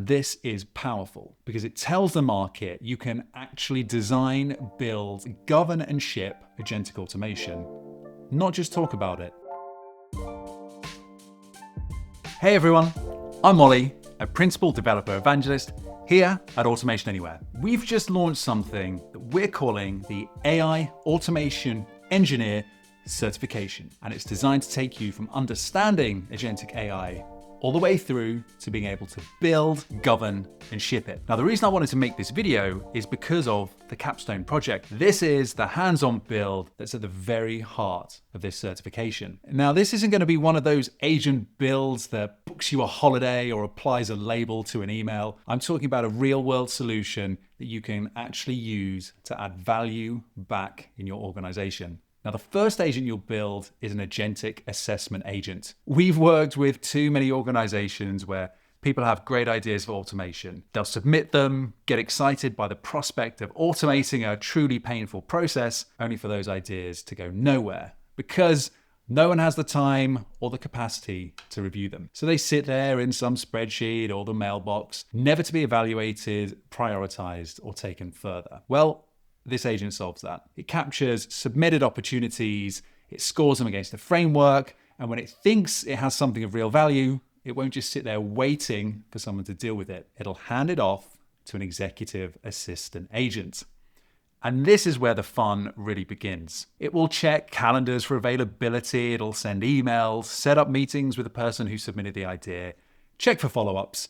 This is powerful because it tells the market you can actually design, build, govern, and ship agentic automation, not just talk about it. Hey everyone, I'm Ollie, a Principal Developer Evangelist here at Automation Anywhere. We've just launched something that we're calling the AI Automation Engineer Certification, and it's designed to take you from understanding agentic AI all the way through to being able to build, govern, and ship it. Now, the reason I wanted to make this video is because of the capstone project. This is the hands-on build that's at the very heart of this certification. Now, this isn't going to be one of those agent builds that books you a holiday or applies a label to an email. I'm talking about a real-world solution that you can actually use to add value back in your organization. Now, the first agent you'll build is an agentic assessment agent. We've worked with too many organizations where people have great ideas for automation. They'll submit them, get excited by the prospect of automating a truly painful process, only for those ideas to go nowhere because no one has the time or the capacity to review them. So they sit there in some spreadsheet or the mailbox, never to be evaluated, prioritized, or taken further. Well, this agent solves that. It captures submitted opportunities, it scores them against the framework, and when it thinks it has something of real value, it won't just sit there waiting for someone to deal with it. It'll hand it off to an executive assistant agent. And this is where the fun really begins. It will check calendars for availability, it'll send emails, set up meetings with the person who submitted the idea, check for follow-ups.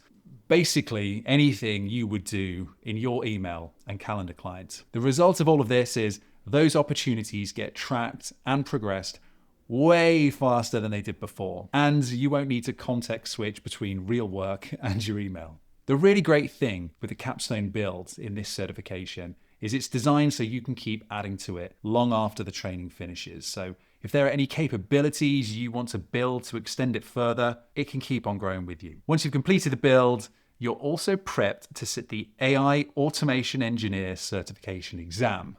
Basically, anything you would do in your email and calendar clients. The result of all of this is those opportunities get tracked and progressed way faster than they did before. And you won't need to context switch between real work and your email. The really great thing with the capstone build in this certification is it's designed so you can keep adding to it long after the training finishes. So if there are any capabilities you want to build to extend it further, it can keep on growing with you. Once you've completed the build, you're also prepped to sit the AI Automation Engineer Certification exam.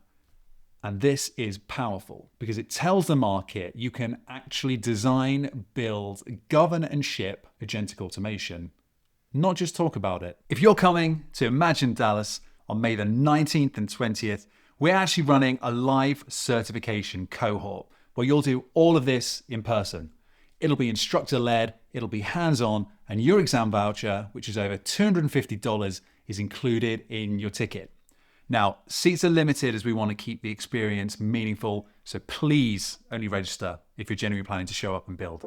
And this is powerful because it tells the market you can actually design, build, govern, and ship agentic automation, not just talk about it. If you're coming to Imagine Dallas on May the 19th and 20th, we're actually running a live certification cohort where you'll do all of this in person. It'll be instructor-led, it'll be hands-on, and your exam voucher, which is over $250, is included in your ticket. Now, seats are limited as we want to keep the experience meaningful, so please only register if you're genuinely planning to show up and build.